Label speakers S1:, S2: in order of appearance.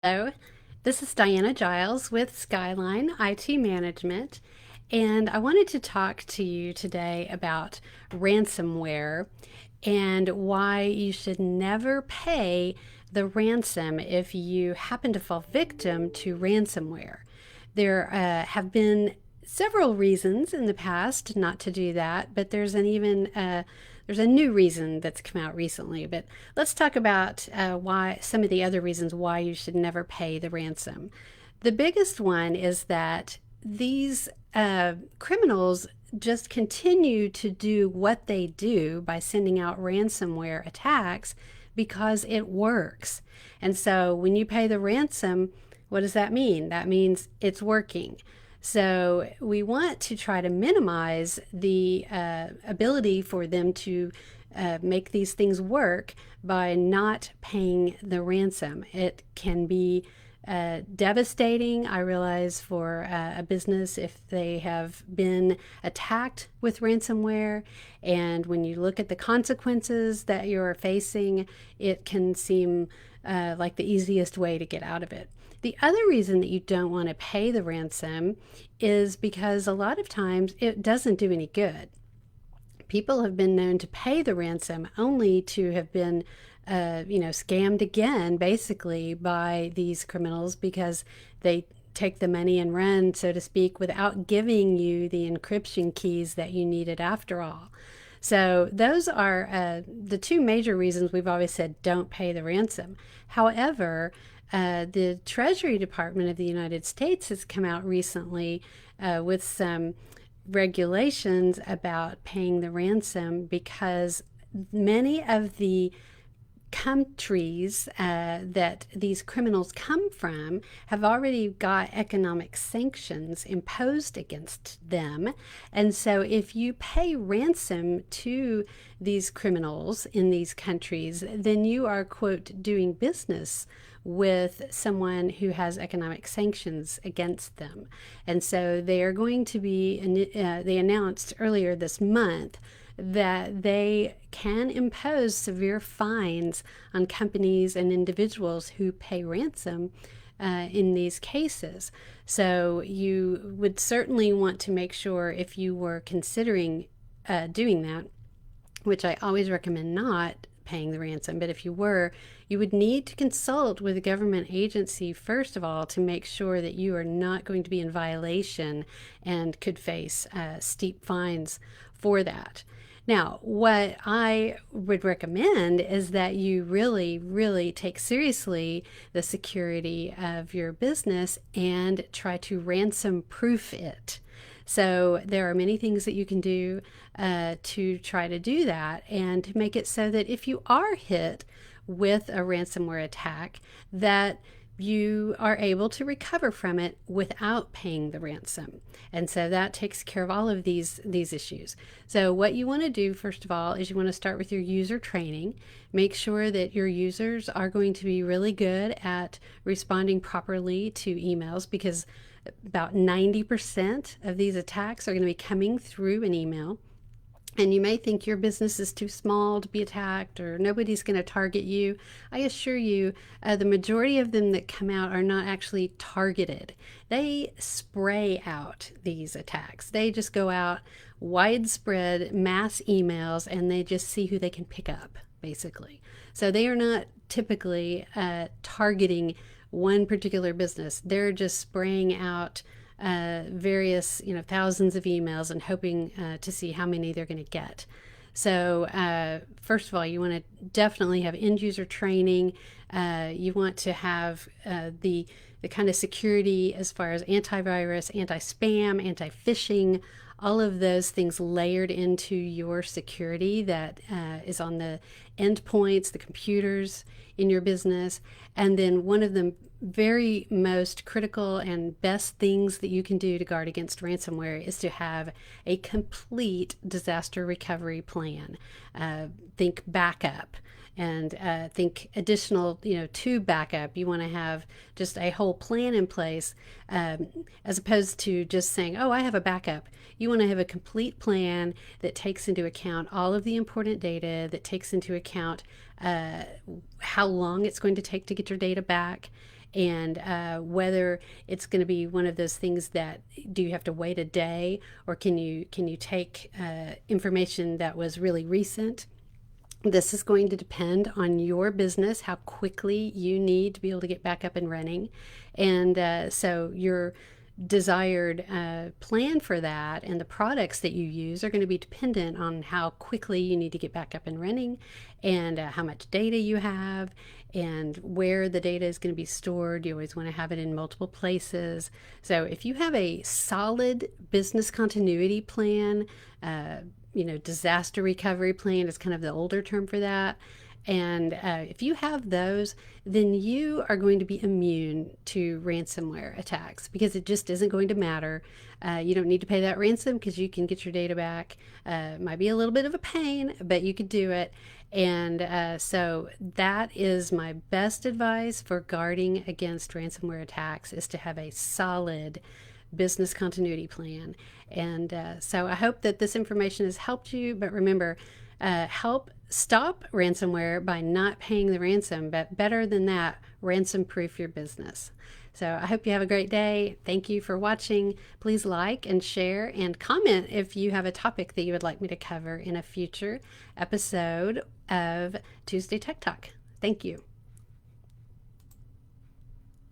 S1: Hello, this is Diana Giles with Skyline IT Management, and I wanted to talk to you today about ransomware and why you should never pay the ransom if you happen to fall victim to ransomware. There have been several reasons in the past not to do that, but there's a new reason that's come out recently. But let's talk about why some of the other reasons why you should never pay the ransom. The biggest one is that these criminals just continue to do what they do by sending out ransomware attacks because it works. And so when you pay the ransom, what does that mean? That means it's working. So we want to try to minimize the ability for them to make these things work by not paying the ransom. It can be devastating, I realize, for a business if they have been attacked with ransomware. And when you look at the consequences that you're facing, it can seem like the easiest way to get out of it. The other reason that you don't want to pay the ransom is because a lot of times it doesn't do any good. People have been known to pay the ransom only to have been scammed again, basically, by these criminals because they take the money and run, so to speak, without giving you the encryption keys that you needed after all. So those are the two major reasons we've always said don't pay the ransom. However, the Treasury Department of the United States has come out recently with some regulations about paying the ransom because many of the countries that these criminals come from have already got economic sanctions imposed against them. And so if you pay ransom to these criminals in these countries, then you are, quote, doing business with someone who has economic sanctions against them. And so they are going to be, they announced earlier this month that they can impose severe fines on companies and individuals who pay ransom in these cases. So you would certainly want to make sure, if you were considering doing that, which I always recommend not paying the ransom, but if you were, you would need to consult with a government agency first of all to make sure that you are not going to be in violation and could face steep fines for that. Now, what I would recommend is that you really, really take seriously the security of your business and try to ransom-proof it. So there are many things that you can do to try to do that and to make it so that if you are hit with a ransomware attack, that you are able to recover from it without paying the ransom. And so that takes care of all of these issues. So what you want to do, first of all, is you want to start with your user training. Make sure that your users are going to be really good at responding properly to emails, because about 90% of these attacks are going to be coming through an email. And you may think your business is too small to be attacked or nobody's going to target you. I assure you, the majority of them that come out are not actually targeted. They spray out these attacks. They just go out widespread mass emails and they just see who they can pick up, basically. So they are not typically targeting one particular business. They're just spraying out various, thousands of emails and hoping to see how many they're going to get. So first of all, you want to definitely have end user training. You want to have the kind of security as far as antivirus, anti-spam, anti-phishing, all of those things layered into your security that is on the endpoints, the computers in your business. And then one of the very most critical and best things that you can do to guard against ransomware is to have a complete disaster recovery plan. Think backup and think additional, to backup. You want to have just a whole plan in place as opposed to just saying, oh, I have a backup. You want to have a complete plan that takes into account all of the important data, that takes into account how long it's going to take to get your data back. and whether it's going to be one of those things that do you have to wait a day, or can you take information that was really recent. This is going to depend on your business, how quickly you need to be able to get back up and running. And so your desired plan for that and the products that you use are going to be dependent on how quickly you need to get back up and running, and how much data you have, and where the data is going to be stored. You always want to have it in multiple places. So if you have a solid business continuity plan, disaster recovery plan is kind of the older term for that. And if you have those, then you are going to be immune to ransomware attacks, because it just isn't going to matter. You don't need to pay that ransom because you can get your data back. It might be a little bit of a pain, but you could do it. And so that is my best advice for guarding against ransomware attacks, is to have a solid business continuity plan. And so I hope that this information has helped you. But remember, help stop ransomware by not paying the ransom, but better than that, ransom-proof your business. So I hope you have a great day. Thank you for watching. Please like and share and comment if you have a topic that you would like me to cover in a future episode of Tuesday Tech Talk. Thank you.